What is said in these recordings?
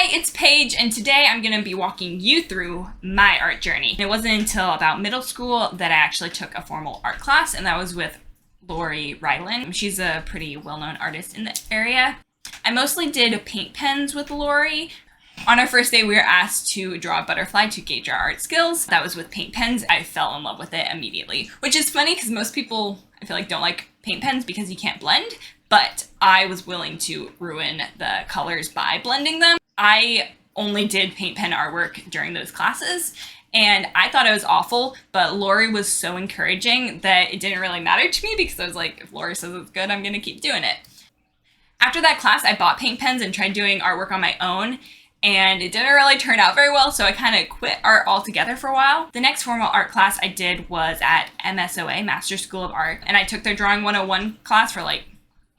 Hi, it's Paige, and today I'm going to be walking you through my art journey. It wasn't until about middle school that I actually took a formal art class, and that was with Lori Ryland. She's a pretty well-known artist in the area. I mostly did paint pens with Lori. On our first day, we were asked to draw a butterfly to gauge our art skills. That was with paint pens. I fell in love with it immediately, which is funny because most people, I feel like, don't like paint pens because you can't blend, but I was willing to ruin the colors by blending them. I only did paint pen artwork during those classes, and I thought it was awful, but Lori was so encouraging that it didn't really matter to me because I was like, if Lori says it's good, I'm gonna keep doing it. After that class, I bought paint pens and tried doing artwork on my own, and it didn't really turn out very well, so I kind of quit art altogether for a while. The next formal art class I did was at MSOA, Master School of Art, and I took their Drawing 101 class for like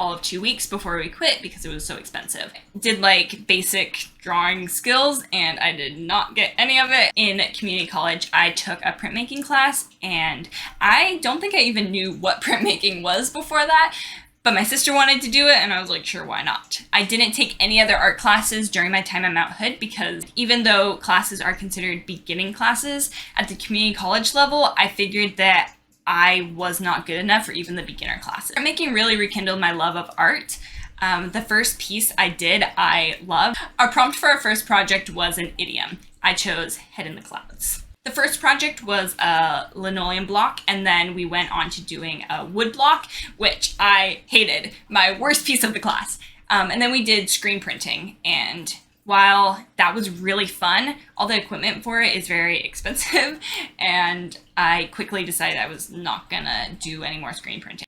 all of 2 weeks before we quit because it was so expensive. Did like basic drawing skills and I did not get any of it. In community college, I took a printmaking class, and I don't think I even knew what printmaking was before that, but my sister wanted to do it and I was like, sure, why not? I didn't take any other art classes during my time at Mount Hood because even though classes are considered beginning classes, at the community college level, I figured that I was not good enough for even the beginner classes. Printmaking really rekindled my love of art. The first piece I did, I loved. Our prompt for our first project was an idiom. I chose Head in the Clouds. The first project was a linoleum block, and then we went on to doing a wood block, which I hated, my worst piece of the class. And then we did screen printing, and while that was really fun, all the equipment for it is very expensive, and I quickly decided I was not gonna do any more screen printing.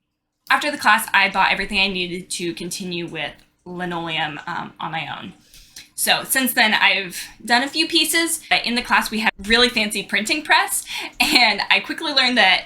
After the class, I bought everything I needed to continue with linoleum on my own. So since then, I've done a few pieces. In the class, we had a really fancy printing press, and I quickly learned that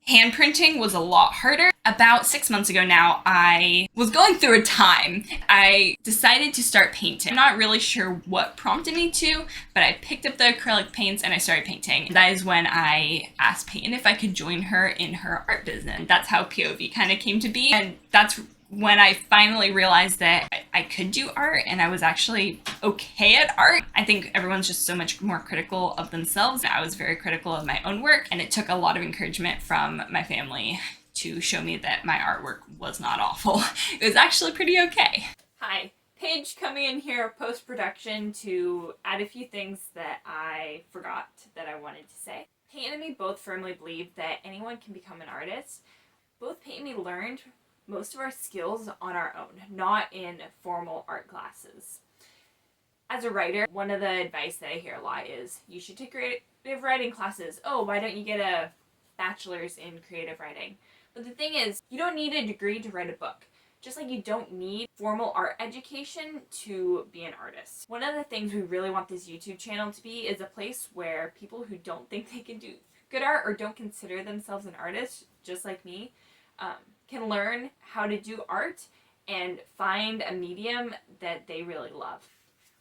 hand printing was a lot harder. About 6 months ago now, I was going through a time. I decided to start painting. I'm not really sure what prompted me to, but I picked up the acrylic paints and I started painting. That is when I asked Peyton if I could join her in her art business. That's how POV kind of came to be, and that's when I finally realized that I could do art and I was actually okay at art. I think everyone's just so much more critical of themselves. I was very critical of my own work, and it took a lot of encouragement from my family to show me that my artwork was not awful. It was actually pretty okay. Hi, Paige coming in here post-production to add a few things that I forgot that I wanted to say. Peyton and me both firmly believe that anyone can become an artist. Both Peyton and me learned most of our skills on our own, not in formal art classes. As a writer, one of the advice that I hear a lot is you should take creative writing classes. Oh, why don't you get a bachelor's in creative writing? But the thing is, you don't need a degree to write a book. Just like you don't need formal art education to be an artist. One of the things we really want this YouTube channel to be is a place where people who don't think they can do good art or don't consider themselves an artist, just like me, can learn how to do art and find a medium that they really love.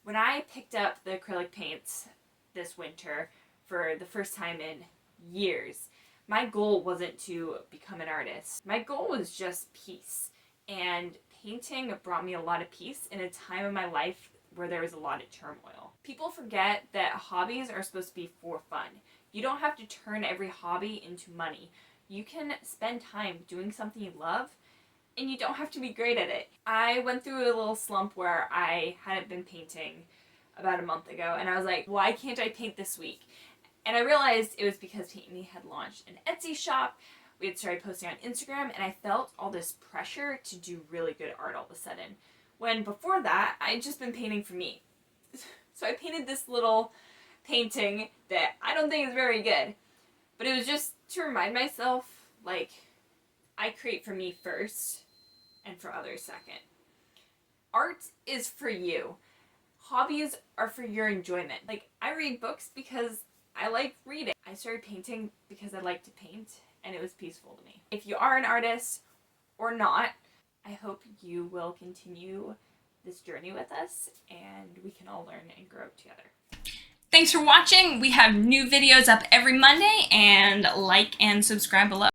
When I picked up the acrylic paints this winter for the first time in years, my goal wasn't to become an artist. My goal was just peace. And painting brought me a lot of peace in a time in my life where there was a lot of turmoil. People forget that hobbies are supposed to be for fun. You don't have to turn every hobby into money. You can spend time doing something you love, and you don't have to be great at it. I went through a little slump where I hadn't been painting about a month ago, and I was like, why can't I paint this week? And I realized it was because Peyton had launched an Etsy shop. We had started posting on Instagram, and I felt all this pressure to do really good art all of a sudden. When before that, I'd just been painting for me. So I painted this little painting that I don't think is very good. But it was just to remind myself, like, I create for me first and for others second. Art is for you. Hobbies are for your enjoyment. Like, I read books because I like reading. I started painting because I like to paint, and it was peaceful to me. If you are an artist or not, I hope you will continue this journey with us, and we can all learn and grow together. Thanks for watching. We have new videos up every Monday, and like and subscribe below.